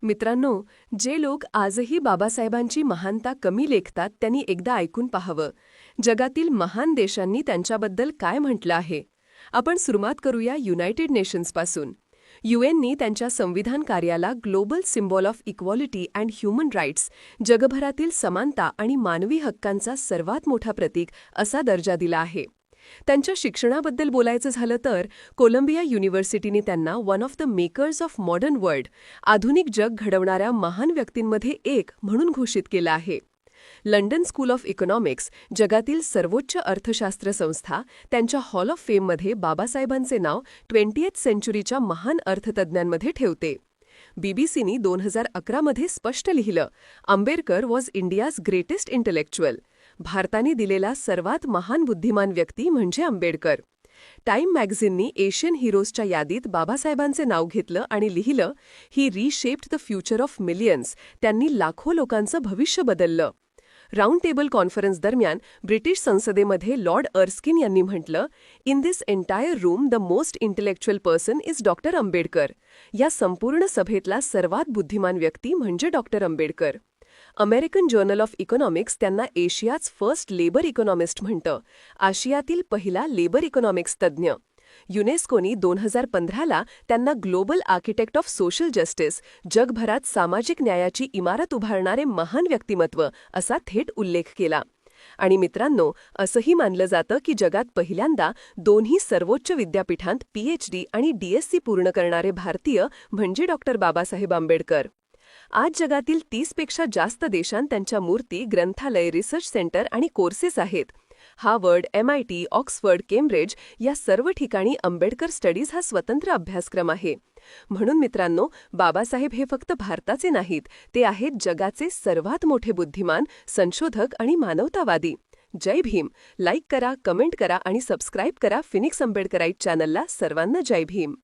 मित्रांनो, जे लोक आजही बाबासाहेबांची महानता कमी लेखतात त्यांनी एकदा ऐकून पाहावं. जगातील महान देशांनी त्यांच्याबद्दल काय म्हटलं आहे. आपण सुरुवात करूया युनायटेड नेशन्सपासून. यूएननी त्यांच्या संविधान कार्याला global symbol of equality and human rights, जगभरातील समानता आणि मानवी हक्कांचा सर्वात मोठा प्रतीक असा दर्जा दिला आहे. त्यांच्या शिक्षणाबद्दल बोलायचं झालं तर कोलंबिया युनिव्हर्सिटीने त्यांना one of the makers of modern world, आधुनिक जग घडवणाऱ्या महान व्यक्तींमध्ये एक म्हणून घोषित केलं आहे. लंडन स्कूल ऑफ इकॉनॉमिक्स, जगातील सर्वोच्च अर्थशास्त्र संस्था, त्यांच्या हॉल ऑफ फेममध्ये बाबासाहेबांचे नाव 20th सेंचुरीच्या महान अर्थतज्ज्ञांमध्ये ठेवते. बीबीसीनी 2011 मध्ये स्पष्ट लिहिलं, Ambedkar was India's greatest intellectual. भारताने दिलेला सर्वात महान बुद्धिमान व्यक्ती म्हणजे आंबेडकर. टाइम मॅगझिननी एशियन हिरोजच्या यादीत बाबासाहेबांचे नाव घेतलं आणि लिहिलं, he reshaped the future of millions. त्यांनी लाखो लोकांचं भविष्य बदललं. राऊंड टेबल कॉन्फरन्स दरम्यान ब्रिटिश संसदेमध्ये लॉर्ड अर्स्किन यांनी म्हटलं, in this entire room the most intellectual person is doctor Ambedkar. या संपूर्ण सभेतला सर्वात बुद्धिमान व्यक्ती म्हणजे doctor Ambedkar. American journal of economics त्यांना एशियाज फर्स्ट लेबर इकॉनॉमिस्ट म्हणतं, आशियातील पहिला लेबर इकॉनॉमिक्स तज्ज्ञ. युनेस्कोनी 2015ला त्यांना global architect of social justice, जगभरात सामाजिक न्यायाची इमारत उभारणारे महान व्यक्तिमत्व असा थेट उल्लेख केला. आणि मित्रांनो, असंही मानलं जातं की जगात पहिल्यांदा दोन्ही सर्वोच्च विद्यापीठांत PhD आणि DSc पूर्ण करणारे भारतीय म्हणजे डॉक्टर बाबासाहेब आंबेडकर. आज जगातील 30पेक्षा जास्त देशांत त्यांच्या मूर्ती, ग्रंथालय, रिसर्च सेंटर आणि कोर्सेस आहेत. हार्वर्ड, MIT, ऑक्सफर्ड, केम्ब्रिज या सर्व ठिकाणी आंबेडकर स्टडीज हा स्वतंत्र अभ्यासक्रम आहे. म्हणून मित्रांनो, बाबासाहेब हे फक्त भारताचे नाहीत, ते आहेत जगाचे सर्वात मोठे बुद्धिमान, संशोधक आणि मानवतावादी. जय भीम. लाईक करा, कमेंट करा आणि सबस्क्राईब करा फिनिक्स आंबेडकराईट चॅनलला. सर्वांना जय भीम.